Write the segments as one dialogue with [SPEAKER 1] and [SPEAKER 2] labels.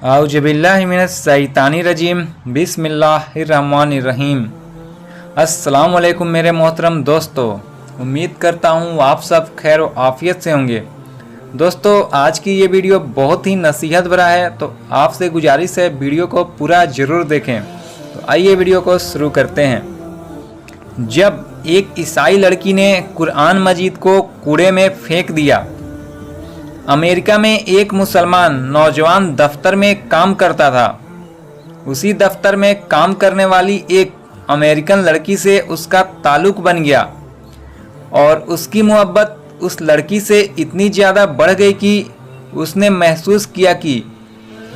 [SPEAKER 1] औजुबिल्लाहि मिनश्शैतानिर्रजीम बिस्मिल्लाहिर्रहमानिर्रहीम। अस्सलाम वालेकुम मेरे मोहतरम दोस्तों, उम्मीद करता हूँ आप सब खैर व आफियत से होंगे। दोस्तों, आज की ये वीडियो बहुत ही नसीहत भरा है, तो आपसे गुजारिश है वीडियो को पूरा ज़रूर देखें। तो आइए वीडियो को शुरू करते हैं। जब एक ईसाई लड़की ने कुरान मजीद को कूड़े में फेंक दिया। अमेरिका में एक मुसलमान नौजवान दफ्तर में काम करता था। उसी दफ्तर में काम करने वाली एक अमेरिकन लड़की से उसका ताल्लुक बन गया और उसकी मोहब्बत उस लड़की से इतनी ज़्यादा बढ़ गई कि उसने महसूस किया कि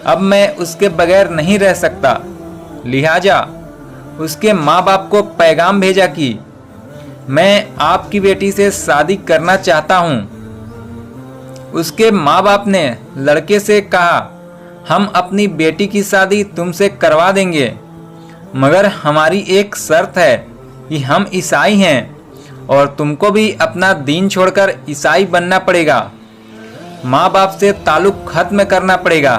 [SPEAKER 1] अब मैं उसके बगैर नहीं रह सकता। लिहाजा उसके माँ बाप को पैगाम भेजा कि मैं आपकी बेटी से शादी करना चाहता हूँ। उसके माँ बाप ने लड़के से कहा, हम अपनी बेटी की शादी तुमसे करवा देंगे, मगर हमारी एक शर्त है कि हम ईसाई हैं और तुमको भी अपना दीन छोड़कर ईसाई बनना पड़ेगा। माँ बाप से ताल्लुक़ ख़त्म करना पड़ेगा।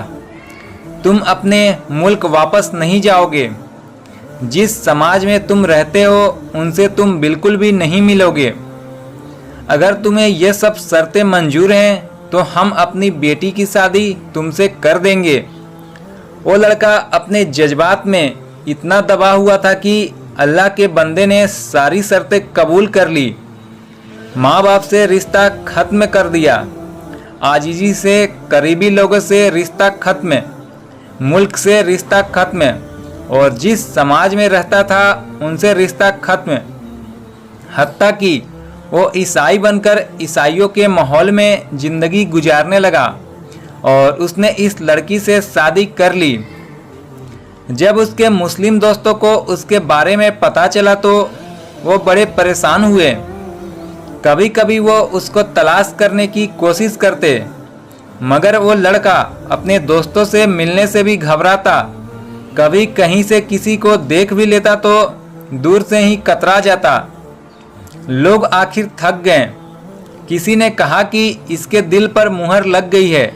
[SPEAKER 1] तुम अपने मुल्क वापस नहीं जाओगे। जिस समाज में तुम रहते हो उनसे तुम बिल्कुल भी नहीं मिलोगे। अगर तुम्हें ये सब शर्तें मंजूर हैं तो हम अपनी बेटी की शादी तुमसे कर देंगे। वो लड़का अपने जज्बात में इतना दबा हुआ था कि अल्लाह के बंदे ने सारी शर्तें कबूल कर ली। माँ बाप से रिश्ता ख़त्म कर दिया, आजीजी से, करीबी लोगों से रिश्ता ख़त्म, मुल्क से रिश्ता ख़त्म और जिस समाज में रहता था उनसे रिश्ता ख़त्म। हत्ता कि वो ईसाई बनकर ईसाइयों के माहौल में ज़िंदगी गुजारने लगा और उसने इस लड़की से शादी कर ली। जब उसके मुस्लिम दोस्तों को उसके बारे में पता चला तो वो बड़े परेशान हुए। कभी कभी वो उसको तलाश करने की कोशिश करते, मगर वो लड़का अपने दोस्तों से मिलने से भी घबराता। कभी कहीं से किसी को देख भी लेता तो दूर से ही कतरा जाता। लोग आखिर थक गए। किसी ने कहा कि इसके दिल पर मुहर लग गई है,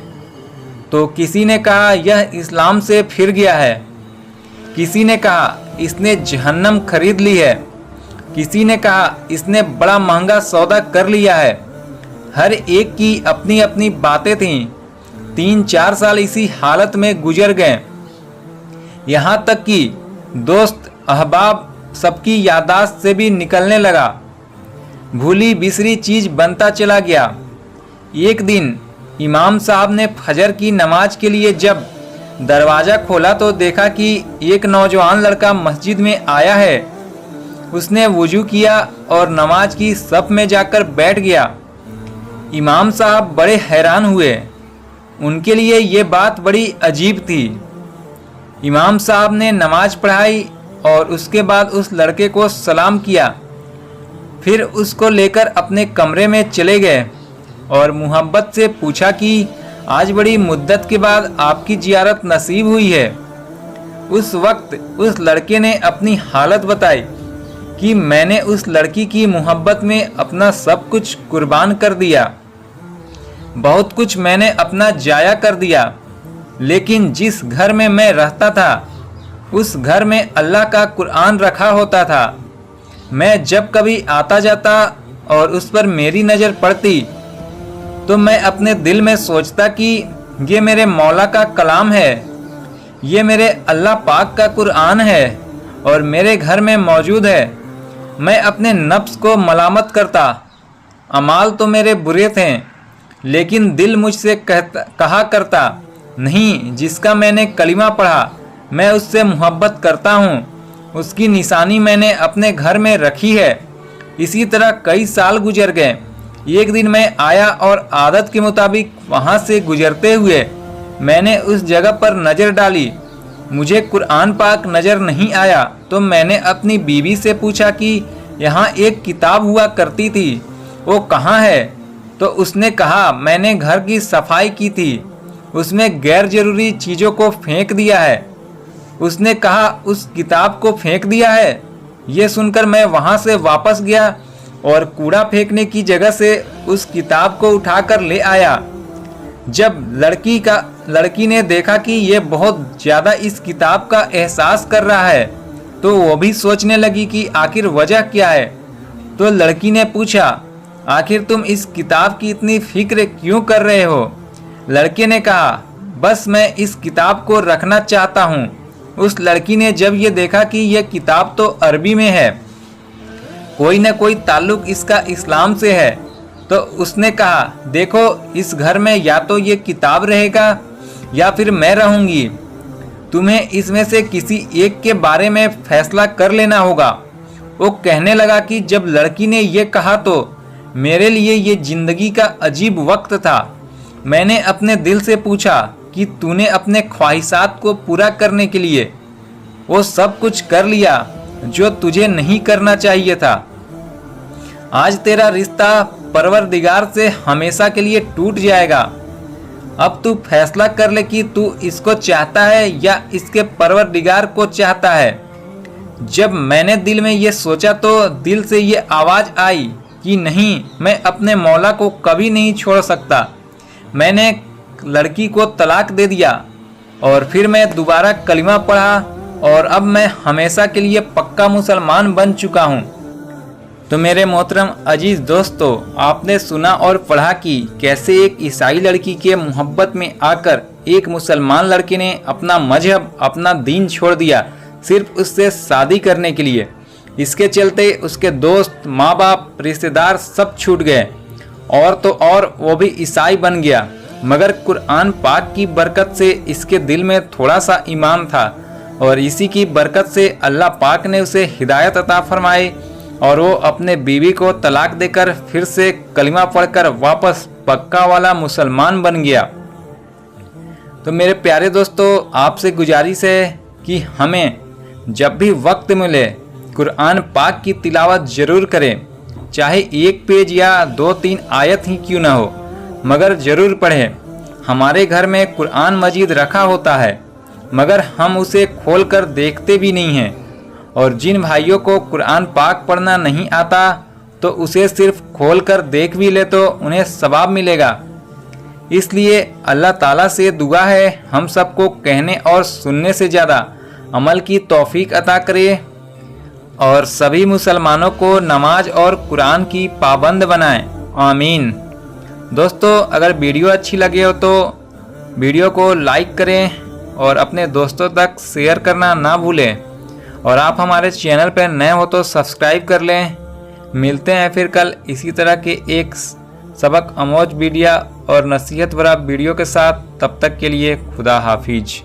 [SPEAKER 1] तो किसी ने कहा यह इस्लाम से फिर गया है। किसी ने कहा इसने जहन्नम खरीद ली है। किसी ने कहा इसने बड़ा महंगा सौदा कर लिया है। हर एक की अपनी अपनी बातें थीं। 3-4 साल इसी हालत में गुजर गए। यहाँ तक कि दोस्त अहबाब सबकी यादाश्त से भी निकलने लगा। भूली बिसरी चीज़ बनता चला गया। एक दिन इमाम साहब ने फजर की नमाज के लिए जब दरवाज़ा खोला तो देखा कि एक नौजवान लड़का मस्जिद में आया है। उसने वुजू किया और नमाज की सफ में जाकर बैठ गया। इमाम साहब बड़े हैरान हुए। उनके लिए ये बात बड़ी अजीब थी। इमाम साहब ने नमाज पढ़ाई और उसके बाद उस लड़के को सलाम किया। फिर उसको लेकर अपने कमरे में चले गए और मोहब्बत से पूछा कि आज बड़ी मुद्दत के बाद आपकी जियारत नसीब हुई है। उस वक्त उस लड़के ने अपनी हालत बताई कि मैंने उस लड़की की मोहब्बत में अपना सब कुछ कुर्बान कर दिया। बहुत कुछ मैंने अपना जाया कर दिया, लेकिन जिस घर में मैं रहता था उस घर में अल्लाह का कुरान रखा होता था। मैं जब कभी आता जाता और उस पर मेरी नज़र पड़ती तो मैं अपने दिल में सोचता कि ये मेरे मौला का कलाम है, ये मेरे अल्लाह पाक का कुरान है और मेरे घर में मौजूद है। मैं अपने नफ्स को मलामत करता। अमाल तो मेरे बुरे थे, लेकिन दिल मुझसे कहा करता, नहीं, जिसका मैंने कलिमा पढ़ा मैं उससे मोहब्बत करता हूँ, उसकी निशानी मैंने अपने घर में रखी है। इसी तरह कई साल गुजर गए। एक दिन मैं आया और आदत के मुताबिक वहाँ से गुजरते हुए मैंने उस जगह पर नज़र डाली। मुझे कुरान पाक नज़र नहीं आया तो मैंने अपनी बीवी से पूछा कि यहाँ एक किताब हुआ करती थी, वो कहाँ है? तो उसने कहा मैंने घर की सफाई की थी, उसमें गैर ज़रूरी चीज़ों को फेंक दिया है। उसने कहा उस किताब को फेंक दिया है। ये सुनकर मैं वहाँ से वापस गया और कूड़ा फेंकने की जगह से उस किताब को उठाकर ले आया। जब लड़की ने देखा कि ये बहुत ज़्यादा इस किताब का एहसास कर रहा है तो वो भी सोचने लगी कि आखिर वजह क्या है। तो लड़की ने पूछा, आखिर तुम इस किताब की इतनी फिक्र क्यों कर रहे हो? लड़के ने कहा, बस मैं इस किताब को रखना चाहता हूँ। उस लड़की ने जब ये देखा कि यह किताब तो अरबी में है, कोई न कोई ताल्लुक इसका इस्लाम से है, तो उसने कहा, देखो इस घर में या तो ये किताब रहेगा या फिर मैं रहूँगी। तुम्हें इसमें से किसी एक के बारे में फैसला कर लेना होगा। वो कहने लगा कि जब लड़की ने ये कहा तो मेरे लिए ये ज़िंदगी का अजीब वक्त था। मैंने अपने दिल से पूछा कि तूने अपने ख्वाहिशात को पूरा करने के लिए वो सब कुछ कर लिया जो तुझे नहीं करना चाहिए था। आज तेरा रिश्ता परवरदिगार से हमेशा के लिए टूट जाएगा। अब तू फैसला कर ले कि तू इसको चाहता है या इसके परवरदिगार को चाहता है। जब मैंने दिल में ये सोचा तो दिल से ये आवाज़ आई कि नहीं, मैं अपने मौला को कभी नहीं छोड़ सकता। मैंने लड़की को तलाक दे दिया और फिर मैं दोबारा कलिमा पढ़ा और अब मैं हमेशा के लिए पक्का मुसलमान बन चुका हूँ। तो मेरे मोहतरम अजीज़ दोस्तों, आपने सुना और पढ़ा कि कैसे एक ईसाई लड़की के मोहब्बत में आकर एक मुसलमान लड़के ने अपना मजहब, अपना दीन छोड़ दिया सिर्फ उससे शादी करने के लिए। इसके चलते उसके दोस्त, माँ बाप, रिश्तेदार सब छूट गए और तो और वो भी ईसाई बन गया। मगर कुरान पाक की बरकत से इसके दिल में थोड़ा सा ईमान था और इसी की बरकत से अल्लाह पाक ने उसे हिदायत अता फरमाई और वो अपने बीवी को तलाक देकर फिर से कलिमा पढ़कर वापस पक्का वाला मुसलमान बन गया। तो मेरे प्यारे दोस्तों, आपसे गुजारिश है कि हमें जब भी वक्त मिले कुरान पाक की तिलावत ज़रूर करें, चाहे एक पेज या 2-3 आयत ही क्यों ना हो, मगर ज़रूर पढ़ें। हमारे घर में कुरान मजीद रखा होता है मगर हम उसे खोल कर देखते भी नहीं हैं। और जिन भाइयों को कुरान पाक पढ़ना नहीं आता तो उसे सिर्फ खोल कर देख भी ले तो उन्हें सवाब मिलेगा। इसलिए अल्लाह ताला से दुआ है हम सबको कहने और सुनने से ज़्यादा अमल की तौफीक अता करे और सभी मुसलमानों को नमाज और कुरान की पाबंद बनाएं। आमीन। दोस्तों, अगर वीडियो अच्छी लगे हो तो वीडियो को लाइक करें और अपने दोस्तों तक शेयर करना ना भूलें। और आप हमारे चैनल पर नए हो तो सब्सक्राइब कर लें। मिलते हैं फिर कल इसी तरह के एक सबक आमोज वीडियो और नसीहत भरा वीडियो के साथ। तब तक के लिए खुदा हाफिज।